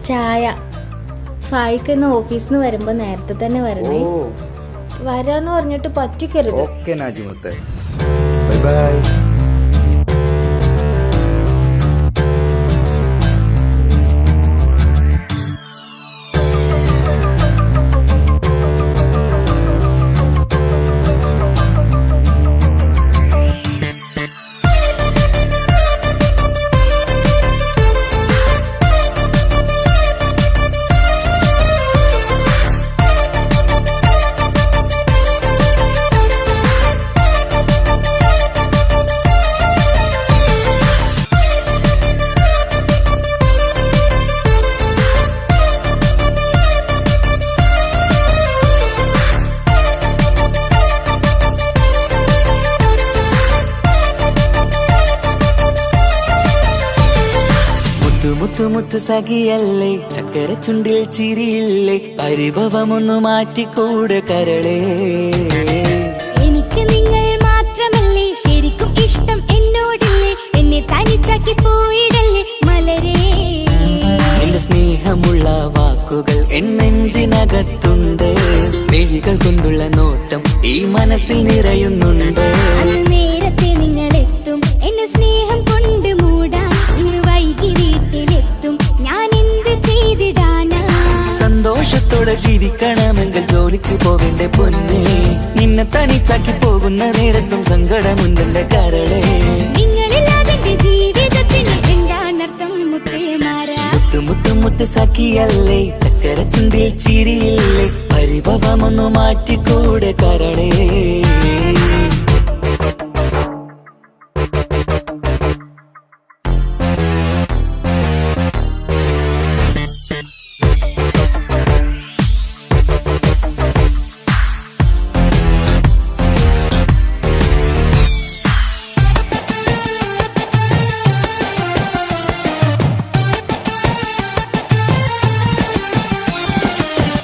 ചായ. ഫായിക്ക് ഇന്ന് ഓഫീസിൽ നിന്ന് വരുമ്പോ നേരത്തെ തന്നെ വരണേ. വരാന്ന് പറഞ്ഞിട്ട് പറ്റിക്കരുത്. ഓക്കേ നാജിമുത്തേ, ബൈ ബൈ. മുത്തുമുത്ത് സഖിയല്ലേ, ചക്കര ചുണ്ടിൽ ചിരിയില്ലേ, പരിഭവമൊന്നു മാറ്റിക്കൂടെ കരളേ. എനിക്ക് നിങ്ങൾ മാത്രമല്ലേ ശരിക്കും ഇഷ്ടം എന്നോടില്ലേ, എന്നെ തനിച്ചാക്കി പോയിടല്ലേ മലരേ. എന്റെ സ്നേഹമുള്ള വാക്കുകൾ എന്നെഞ്ചിനകത്തുണ്ട്, മിഴികൾ കൊണ്ടുള്ള നോട്ടം ഈ മനസ്സിൽ നിറയുന്നുണ്ട്. നേരത്തെ നിങ്ങളെത്തും എന്നെ സ്നേഹം കൊണ്ട് മൂടാൻ, ഇന്ന് വൈകി വീട്ടിലെത്തും ഞാൻ എന്ത് ചെയ്തിടാനാ. സന്തോഷത്തോടെ ജീവിക്കണമെങ്കിൽ ജോലിക്ക് പോവേണ്ട പൊന്നേ, നിന്നെ തനിച്ചാക്കി പോകുന്ന നേരത്തും സങ്കടമുണ്ടെന്റെ കരളേ. നിങ്ങളില്ലാതെ ജീവിതത്തിന് എന്താണർത്ഥം മുത്തേമാരാ. മുത്ത് സഖിയല്ലേ, ചക്കര ചുണ്ടിൽ ചിരിയില്ലേ, പരിഭവമൊന്നു മാറ്റിക്കൂടെ കരളേ.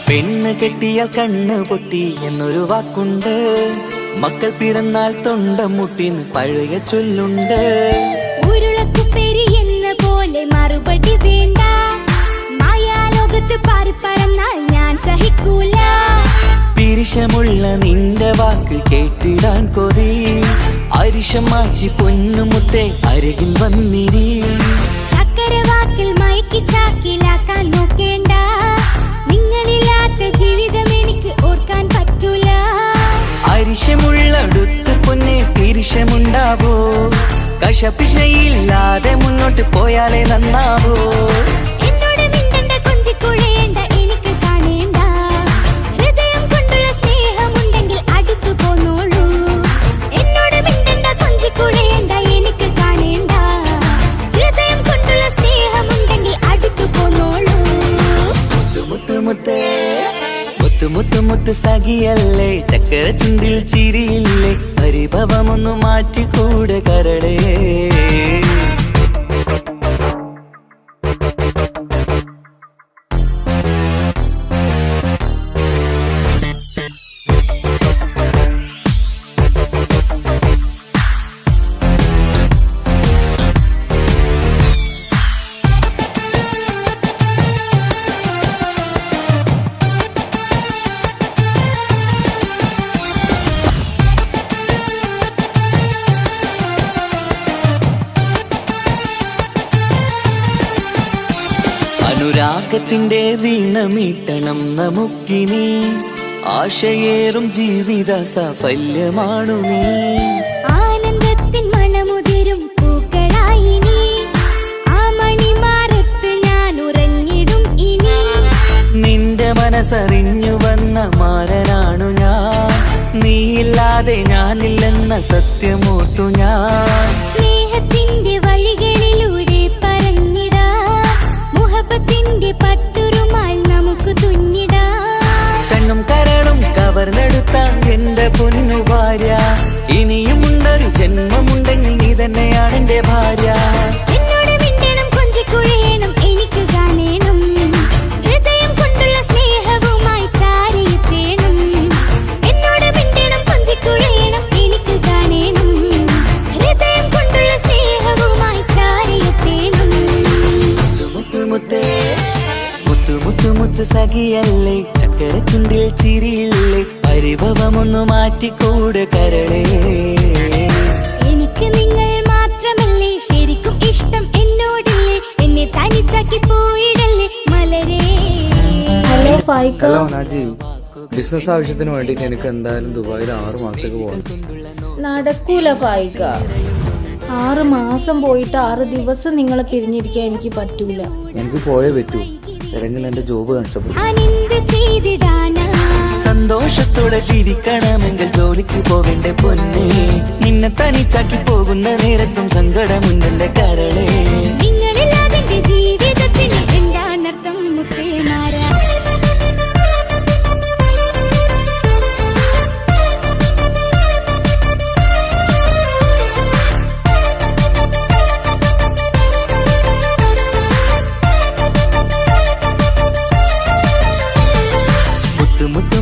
പെണ്ണ് കെട്ടിയാൽ കണ്ണ് പൊട്ടി എന്നൊരു വാക്കുണ്ട്, മക്കൾ പിറന്നാൽ തൊണ്ട മുട്ടിന് പഴയ ചൊല്ലുണ്ട്. ഉരുളക്കുപ്പേരി എന്ന പോലെ മറുപടി വേണ്ട, മായാലോകത്ത് പാറിപ്പറന്നാൽ ഞാൻ സഹിക്കൂല. പിരിശമുള്ള നിന്റെ വാക്ക് കേട്ടിടാൻ കൊതി, അരിശം മാറ്റി പൊന്നുമുത്തേ അരികിൽ വന്നിരി. ചക്കരവാക്കിൽ മയക്കി ചാക്കിലാക്കാൻ നോക്കേണ്ട, നിങ്ങളില്ലാത്ത ജീവിതം എനിക്ക് ഓർക്കാൻ പറ്റൂല. അരിശമുള്ളടുത്ത് പൊന്നെ പിരിശമുണ്ടാവോ, കശപിശയില്ലാതെ മുന്നോട്ട് പോയാലേ നന്നാവോ. എന്നോട് മിണ്ടണ്ട കൊഞ്ചിക്കുഴയേണ്ട എനിക്ക് കാണേണ്ട, ഹൃദയം കൊണ്ടുള്ള സ്നേഹമുണ്ടെങ്കിൽ അടുത്തു പോന്നോളൂ. എന്നോട് മിണ്ടണ്ട കൊഞ്ചിക്കുഴയേണ്ട എനിക്ക് കാണേണ്ട, ഹൃദയം കൊണ്ടുള്ള സ്നേഹമുണ്ടെങ്കിൽ അടുത്തു പോന്നോളൂ. മുത്ത് സഖിയല്ലേ, ചക്കര ചുണ്ടിൽ ചിരിയില്ലേ, പരിഭവമൊന്നു മാറ്റിക്കൂടെ കരളേ. അനുരാഗത്തിന്റെ വീണമീട്ടണം നമുക്കിനി, ആശയേറും ജീവിത സാഫല്യമാണു നീ. ആനന്ദത്തിൻ മണമുതിരും പൂക്കളായി നീ, ആ മണിമാറത്ത് ഞാൻ ഉറങ്ങിടും ഇനി. നിന്റെ മനസ്സറിഞ്ഞു വന്ന മാരനാണു ഞാൻ, നീയില്ലാതെ ഞാനില്ലെന്ന സത്യമോർത്തു ഞാൻ. സ്നേഹത്തിന്റെ വഴികളിലൂടെ പറഞ്ഞിടാ, മുഹബത്തിന്റെ പട്ടുറുമാൽ നമുക്ക് തുന്നിടാ. കണ്ണും കരളും കവർന്നെടുത്ത എന്റെ പൊന്നു ഭാര്യ, ഇനിയുമുണ്ടൊരു ജന്മമുണ്ടെങ്കിൽ നീ തന്നെയാണ് എന്റെ ഭാര്യ. എന്നോട് മിണ്ടണം കൊഞ്ചിക്കുഴയണം എനിക്ക് കാണേണം, ഹൃദയം കൊണ്ടുള്ള സ്നേഹവുമായി ചാരിയെത്തേണം. എന്നോട് മിണ്ടണം കൊഞ്ചിക്കുഴയണം എനിക്ക് കാണേണം, ഹൃദയം കൊണ്ടുള്ള സ്നേഹവുമായി ചാരിയെത്തേണം. മുത്തേ സഖിയല്ലേ ചക്കര ചുണ്ടിൽ ചിരിയില്ലേ പരിഭവമൊന്നു മാറ്റിക്കൂടെ കരളേ എനിക്ക് നിങ്ങൾ മാത്രമല്ലേ ശരിക്കും ഇഷ്ടം എന്നോടില്ലേ എന്നെ തനിച്ചാക്കി പോയിടല്ലേ മലരേ. Hello Faika. Hello Naji, business ആവശ്യത്തിന് വേണ്ടിയിട്ട് എനിക്ക് എന്തായാലും ദുബായിൽ 6 മാസത്തേക്ക് പോകണം. നടക്കൂല ഫായിക്ക. 6 മാസം പോയിട്ട് 6 ദിവസം നിങ്ങളെ പിരിഞ്ഞിരിക്കാൻ എനിക്ക് പറ്റൂല. എനിക്ക് പോയേ പറ്റൂ, അല്ലെങ്കിൽ എന്റെ ജോബ് നഷ്ടപ്പെടും. ഞാനെന്ത് ചെയ്തിടാനാ? സന്തോഷത്തോടെ ജീവിക്കണമെങ്കിൽ ജോലിക്ക് പോവേണ്ട പൊന്നേ നിന്നെ തനിച്ചാക്കി പോകുന്ന നേരത്തും സങ്കടമുണ്ടെന്റെ കരളേ നിങ്ങളില്ലാതെ എന്റെ ജീവിതത്തിന് എന്താണർത്ഥം മുത്തേമാരാ.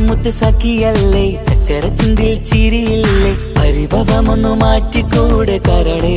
മുത്ത് സഖിയല്ലേ ചക്കര ചുണ്ടിൽ ചിരിയില്ലേ പരിഭവമൊന്നു മാറ്റിക്കൂടെ കരളേ